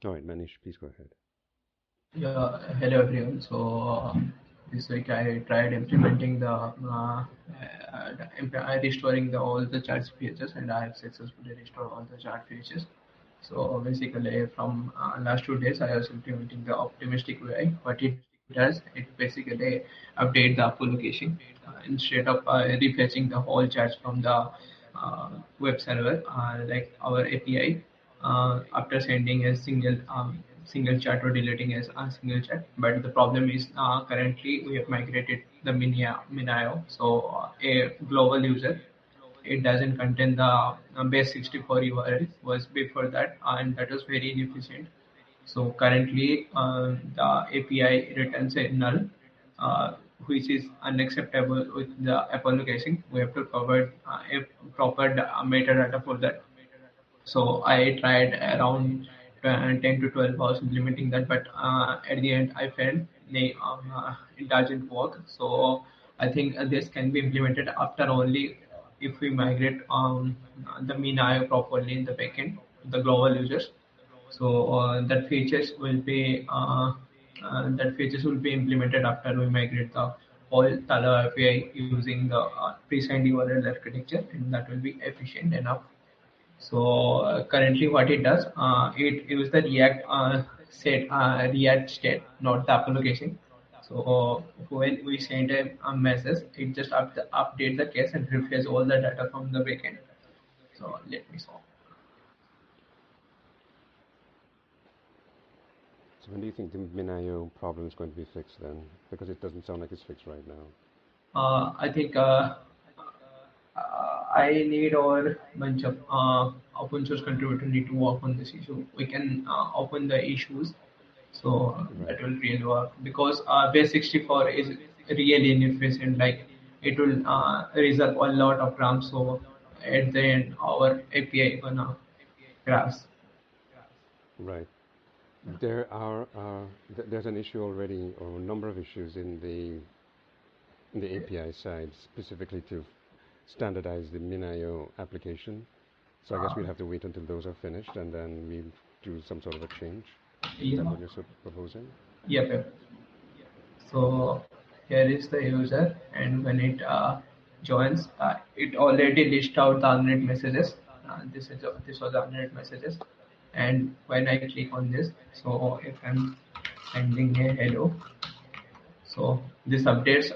All right, Manish, please go ahead. Yeah, hello everyone. This week I tried implementing restoring all the chat features, and I have successfully restored all the chat features. So basically, from last 2 days, I was implementing the optimistic UI. What it does, it basically update the application instead of refetching the whole chats from the web server, like our API, after sending a single chat or deleting as a single chat. But the problem is currently we have migrated the Minio, so a global user, it doesn't contain the base 64 URL was before that, and that was very inefficient. So currently, the API returns a null, uh, which is unacceptable with the application. We have to provide a proper metadata for that. So I tried around 10 to 12 hours implementing that, but at the end I felt it doesn't work. So I think this can be implemented after only if we migrate the mean IO properly in the backend, the global users. So that features will be implemented after we migrate the whole Tala API using the pre-signed URL architecture, and that will be efficient enough. So currently, what it does, it uses the React state, not the application. So when we send a message, it just update the case and refresh all the data from the backend. So let me solve. So when do you think the Minayo problem is going to be fixed then? Because it doesn't sound like it's fixed right now. I think I need our bunch of open source contributor need to work on this issue. We can open the issues, so Right. that will really work because base 64 is really inefficient. Like it will reserve a lot of RAM, so at the end our API gonna crash. Right. There's an issue already, or a number of issues in the API side, specifically to standardize the Minayo application. So I guess Uh, we'll have to wait until those are finished, and then we'll do some sort of a change. Is that yeah, what you're proposing? yep. So here is the user, and when it joins, it already lists out the unread messages. This was the unread messages, and when I click on this, so if I'm sending a hello, so this updates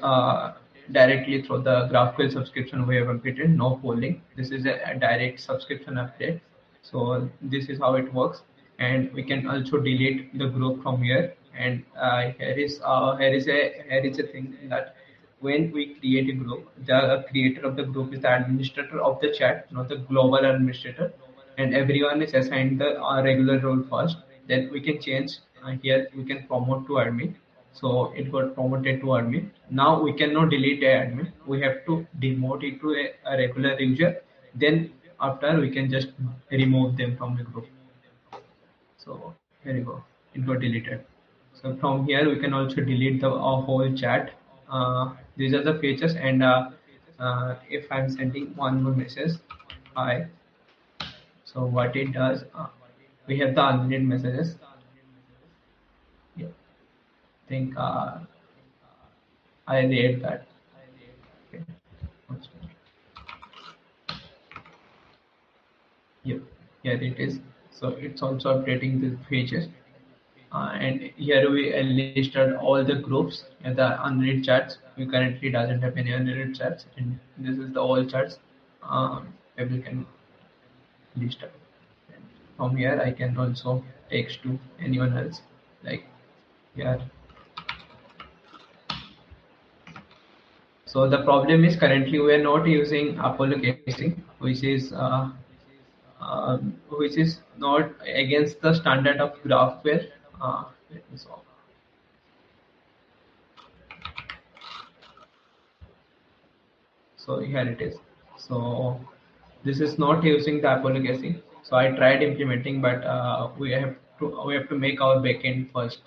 directly through the GraphQL subscription we have updated, no polling. This is a direct subscription update. So this is how it works, and we can also delete the group from here. And here is a thing that when we create a group, the creator of the group is the administrator of the chat, not the global administrator, and everyone is assigned the regular role first. Then we can change here. We can promote to admin, so it got promoted to admin. Now we cannot delete a admin. We have to demote it to a regular user. Then after we can just remove them from the group. So here you go. It got deleted. So from here we can also delete the whole chat. These are the features, and if I'm sending one more message, hi. So what it does, we have the unread messages. Yeah, think I read that. Okay. Yep, here it is. So it's also updating the pages. And here we listed all the groups and the unread chats. We currently doesn't have any unread chats, and this is the all chats. People can list up. And from here, I can also text to anyone else. Like here. So the problem is currently we are not using Apollo casing, which is not against the standard of GraphQL. Let me solve. So here it is. So this is not using the Apollo casing. So I tried implementing, but we have to make our backend first.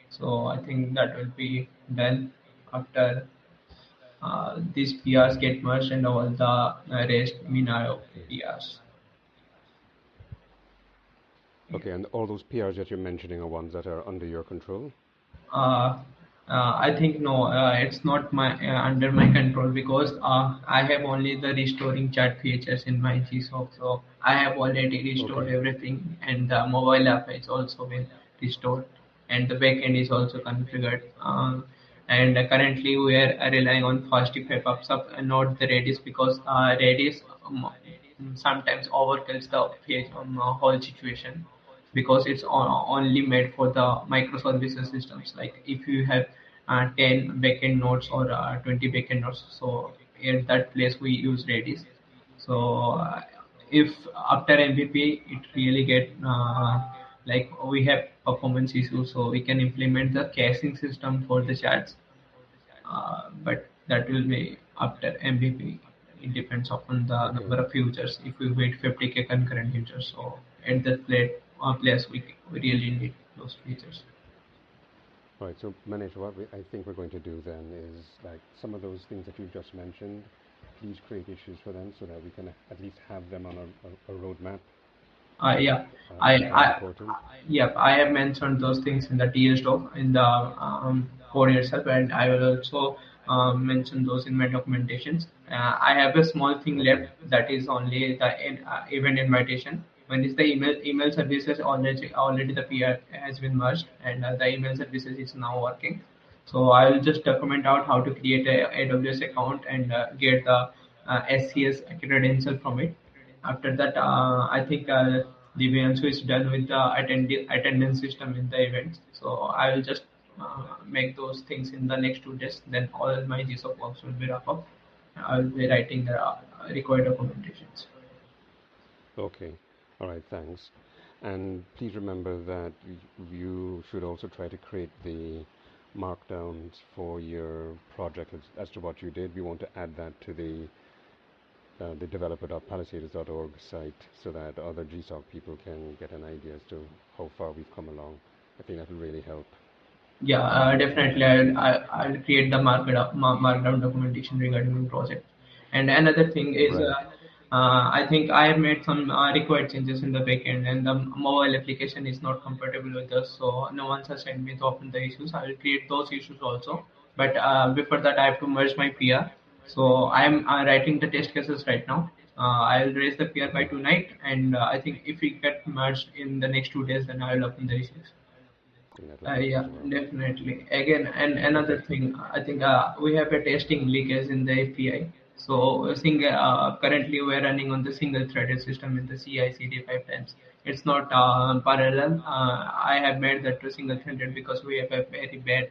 So I think that will be done after these PRs get merged and all the rest Minio Okay. PRs. Okay, and all those PRs that you're mentioning are ones that are under your control? Uh, I think no, it's not my under my control because I have only the restoring chat features in my GSoC. So I have already restored Okay, everything, and the mobile app is also been restored, and the backend is also configured. And currently we are relying on Fastify PubSub and not the Redis because Redis sometimes overkills the whole situation because it's only made for the microservices systems. Like if you have 10 backend nodes or 20 backend nodes, so in that place we use Redis. So if after MVP it really get like we have performance issues, so we can implement the caching system for the chats, but that will be after MVP. It depends upon the okay. number of users. If we wait 50K concurrent users, so at that place we really need those features. All right, so Manish, I think we're going to do then is like some of those things that you just mentioned, please create issues for them so that we can at least have them on a roadmap. Yeah, I I, think that's I, important. yep, I have mentioned those things in the TS doc in the code itself, and I will also mention those in my documentations. I have a small thing Okay, left that is only the event invitation. When is the email services already the PR has been merged, and the email services is now working. So I will just document out how to create a AWS account and get the SCS credential from it. After that, I think the Divyansu is done with the attendance system in the events. So I will just make those things in the next 2 days. Then all my GSoC works will be wrapped up. I will be writing the required documentations. okay. All right, thanks. And please remember that you should also try to create the markdowns for your project as to what you did. We want to add that to the developer.palisades.org site so that other GSoC people can get an idea as to how far we've come along. I think that will really help. Yeah, definitely. I'll create the markdown documentation regarding the project. And another thing is, Right. I think I have made some required changes in the backend, and the mobile application is not compatible with us. So no one has sent me to open the issues. I will create those issues also. But before that, I have to merge my PR. So I am writing the test cases right now. I'll raise the PR by tonight, and I think if we get merged in the next 2 days, then I will open the issues. I think that'll help Yeah, as well. definitely. Again, and Okay. another thing, I think we have a testing leakage in the API. So, currently we're running on the single-threaded system in the CI/CD pipelines. It's not parallel. I have made that to single-threaded because we have a very bad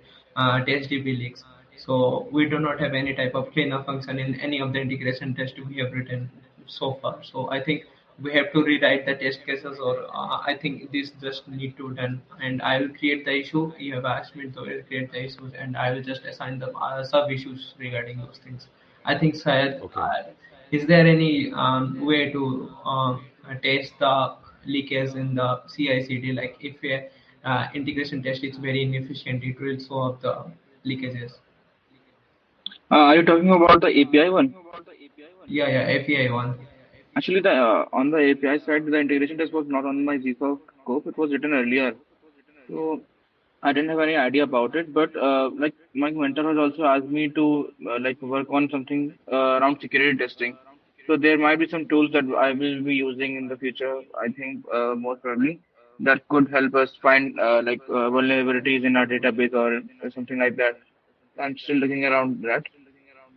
test DB leaks. So we do not have any type of cleanup function in any of the integration tests we have written so far. So I think we have to rewrite the test cases, or I think this just need to done. And I will create the issue. You have asked me to create the issues, and I will just assign the sub issues regarding those things. I think, Syed, Okay. is there any way to test the leakage in the CI/CD? Like if a integration test is very inefficient, it will show up the leakages. Are you talking about the API one? Yeah, yeah, API one. Actually, the on the API side, the integration test was not on my GSoC scope. It was written earlier, so I didn't have any idea about it. But like my mentor has also asked me to like work on something around security testing. So there might be some tools that I will be using in the future. I think most probably that could help us find vulnerabilities in our database or something like that. I'm still looking around that.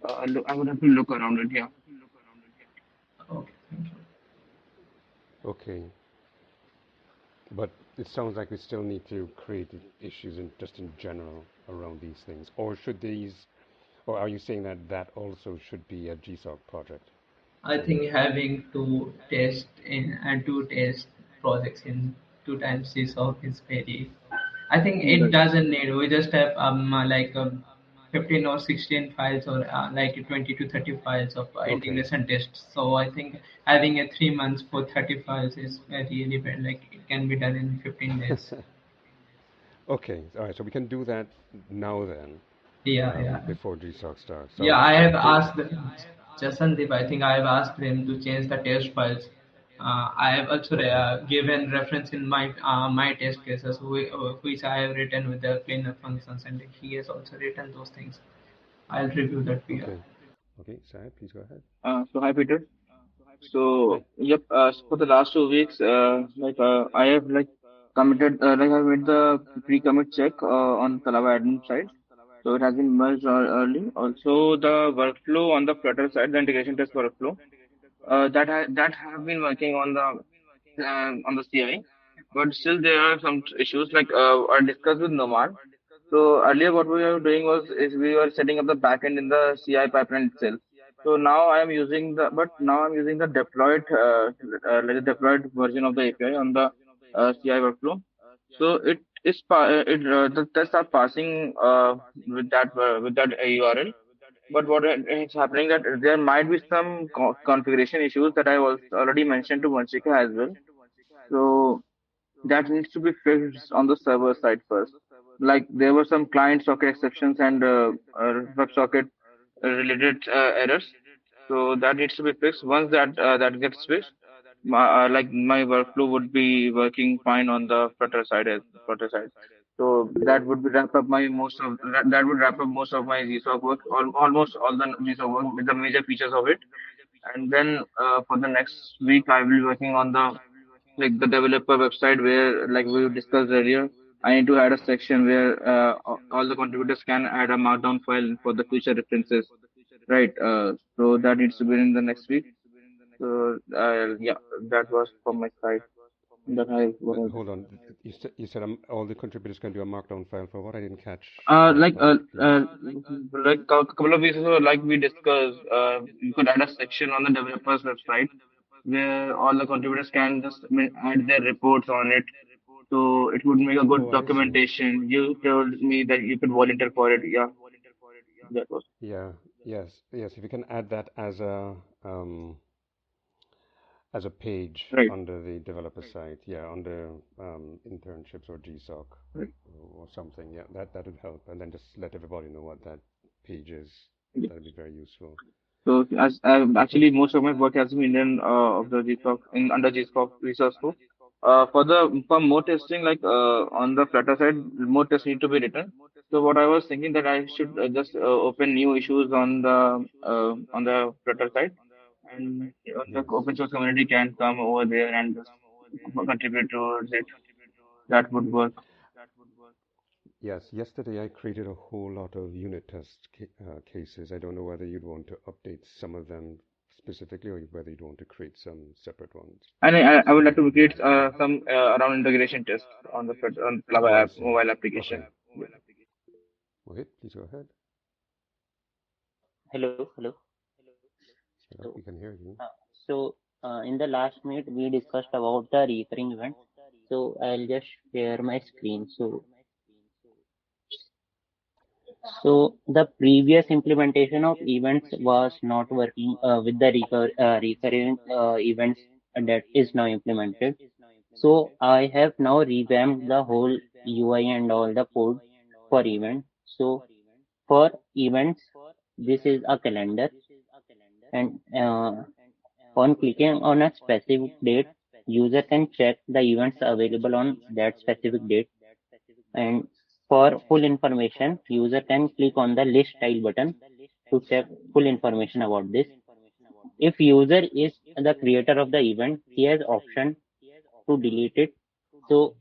I would have to look around it. Yeah. Okay, thank you. Okay. But it sounds like we still need to create issues just in general around these things. Or should these, or are you saying that that also should be a GSoC project? I think having to test in and two test projects in 2 times CSOC is very. I think it Right. doesn't need. We just have 15 or 16 files or like 20 to 30 files of Okay. integration tests. So I think having a 3 months for 30 files is really bad. Like it can be done in 15 days. Okay. All right. So we can do that now then, Yeah, yeah. before GSoC starts. All Yeah, right. I So have here, asked Jasandeep. I think I have asked him to change the test files I have also given reference in my test cases which I have written with the cleanup functions, and he has also written those things. I'll review that for you. Okay. Okay, Sai, please go ahead. So hi Peter. Hi. So yep. So for the last 2 weeks, I have committed, I've made the pre-commit check on Talaba admin side. So it has been merged early. Also the workflow on the Flutter side, the integration test workflow, that have been working on the CI, but still there are some issues I discussed with Noman. So earlier what we were doing is we were setting up the backend in the CI pipeline itself. So now now I'm using the deployed version of the API on the CI workflow. So the tests are passing with that URL. But is happening that there might be some configuration issues that I was already mentioned to Vanshika as well. So that needs to be fixed on the server side first. Like there were some client socket exceptions and WebSocket related errors. So that needs to be fixed. Once that gets fixed, my workflow would be working fine on the Flutter side. So that would be wrap up my most of that would wrap up most of my GSoC work, almost all the GSoC work with the major features of it. And then for the next week, I will be working on the developer website where, like we discussed earlier, I need to add a section where all the contributors can add a markdown file for the future references, right? So that needs to be in the next week. So yeah, that was from my side that I was. Hold on. You said all the contributors can do a markdown file for what? I didn't catch Uh, that like part, uh, please. uh, a couple of weeks ago, like we discussed, you could add a section on the developer's website where all the contributors can just add their reports on it. So it would make a good Oh, I see. documentation. You told me that you could volunteer for it. Yeah, that was Yeah. Yes. Yes. If you can add that um, as a page right. under the developer site, yeah, under internships or GSoC Right. or something, yeah, that would help. And then just let everybody know what that page is. Yeah. That would be very useful. So as Okay. actually most of my work has been in of the GSoC in under GSoC resource scope. For more testing on the Flutter side, more tests need to be written. So what I was thinking that I should just open new issues on the Flutter side, and the Yes. open source community can come over there and just contribute towards it. That would work. Yes. Yesterday I created a whole lot of unit test cases. I don't know whether you'd want to update some of them specifically or whether you'd want to create some separate ones. And I would like So, to create some around integration tests on the oh, Java I app see. mobile Okay. application. Yeah. Okay, please go ahead. Hello, hello. Hello, So, we can hear you. in the last meet, we discussed about the recurring events. So, I'll just share my screen. So the previous implementation of events was not working with the recurring events that is now implemented. So I have now revamped the whole UI and all the code for events. So for events, this is a calendar, and on clicking on a specific date, user can check the events available on that specific date. And for full information, user can click on the list tile button to check full information about this. If user is the creator of the event, he has option to delete it. So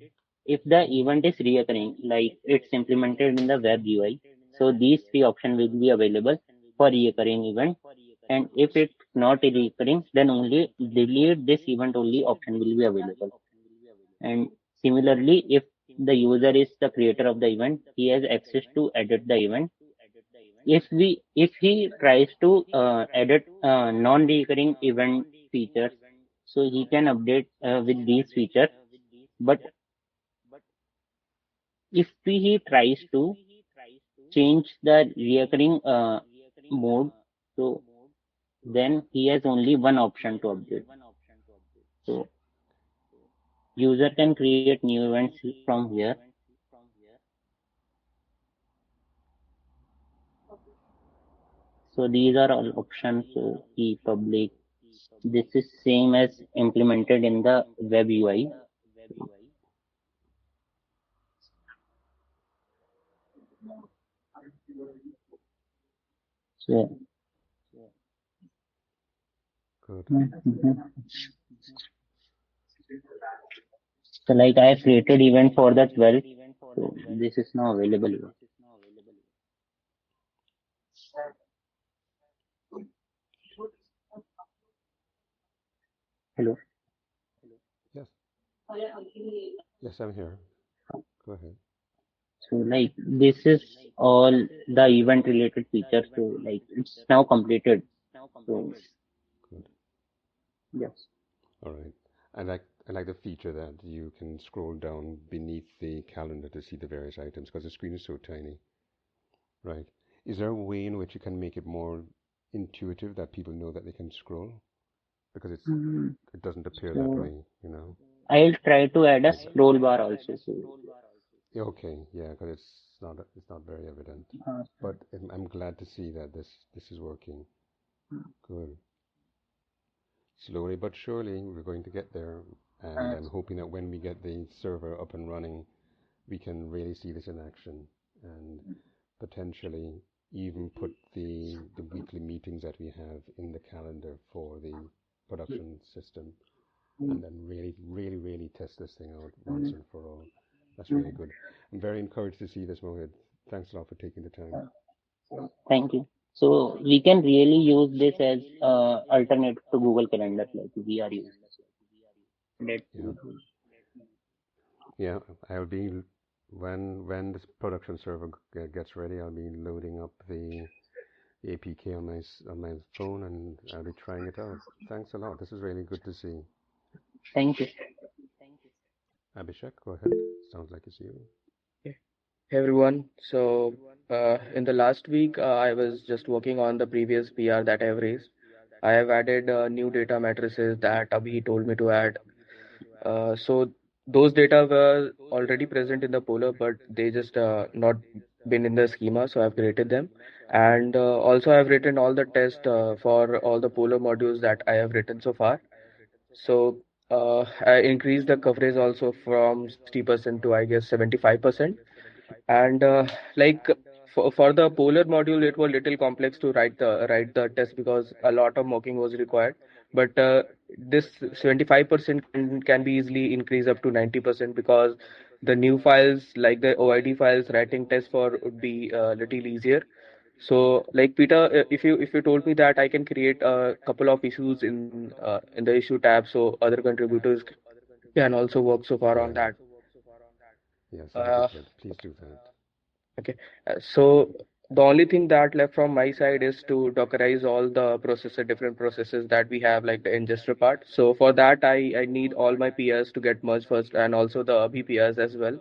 if the event is reoccurring, like it's implemented in the web UI, so these three options will be available for reoccurring event. And if it's not recurring, then only delete this event only option will be available. And similarly, if the user is the creator of the event, he has access to edit the event. If he tries to edit non-recurring event features, so he can update with these features. But if he tries to change the recurring mode, so then he has only one option to update. So user can create new events from here. So these are all options. So key public. This is same as implemented in the web UI. So, Good. mhm. So like I have created event for the 12th. So this is now available here. Hello. Yes. Yes, I'm here. Go ahead. So like this is all the event related features. So like it's now completed. So Good. yes. All right. I like the feature that you can scroll down beneath the calendar to see the various items because the screen is so tiny. Right. Is there a way in which you can make it more intuitive that people know that they can scroll? Because Mm, it doesn't appear that so way, you know. I'll try to add a Like, scroll bar also. So yeah, okay, yeah, because it's not very evident. uh, But I'm glad to see that this is working. Good. Slowly but surely, we're going to get there, and uh, I'm hoping that when we get the server up and running, we can really see this in action and potentially even put the weekly meetings that we have in the calendar for the production system, and then really test this thing out once and for all. That's really good. I'm very encouraged to see this, Mohit. Thanks a lot for taking the time. thank you. So we can really use this as alternative to Google Calendar like we are using. That Yeah, yeah. I'll be when this production server gets ready, I'll be loading up the APK on on my phone, and I'll be trying it out. Thanks a lot. This is really good to see. thank you. Abhishek, go ahead. Sounds like it's you. Hey everyone. In the last week, I was just working on the previous PR that I have raised. I have added new data matrices that Abhi told me to add. Those data were already present in the Polar, but they just not been in the schema. So I've created them, and also I've written all the tests for all the Polar modules that I have written so far. So I increased the coverage also from 60% to I guess 75%. And for the Polar module, it was little complex to write the test because a lot of mocking was required. But this 75% can be easily increased up to 90% because the new files like the OID files writing test for would be a little easier. So like Peter, if you told me that I can create a couple of issues in the issue tab, so other contributors can also work so far on Yeah. that. Yes, that'll be Uh, good. Please do that. Okay, so the only thing that left from my side is to Dockerize all the different processes that we have, like the ingester part. So for that, I need all my PRs to get merged first, and also the Abhi PRs as well.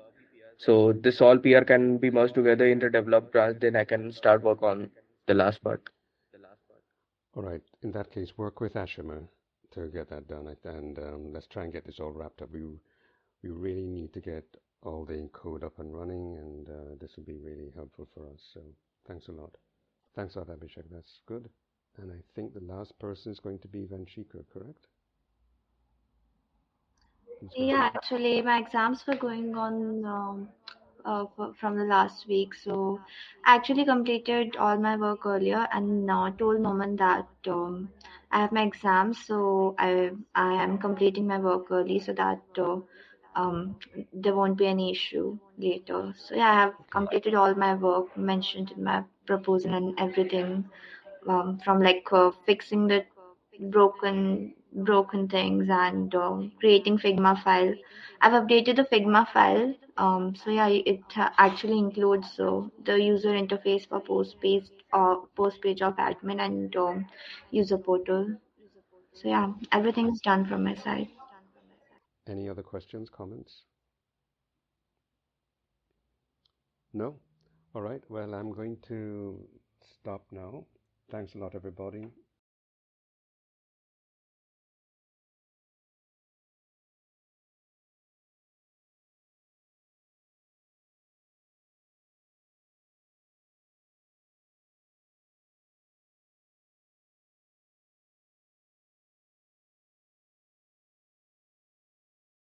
So this all PR can be merged together in the develop branch. Then I can start work on the last part. All right. In that case, work with Ashima to get that done, and let's try and get this all wrapped up. We really need to get all the code up and running, and this will be really helpful for us. So thanks a lot. Thanks a lot, Abhishek. That's good. And I think the last person is going to be Vanshika, correct? Ms. Yeah, Vanshika? actually, my exams were going on from the last week, so I actually completed all my work earlier and told Moman that I have my exams, so I am completing my work early so that there won't be any issue later. So yeah, I have Okay. completed all my work mentioned in my proposal and everything, from like fixing the broken things and creating Figma file. I've updated the Figma file. So yeah, it actually includes the user interface for post page of admin and user portal. So yeah, everything is done from my side. Any other questions, comments? No? All right. Well, I'm going to stop now. Thanks a lot, everybody.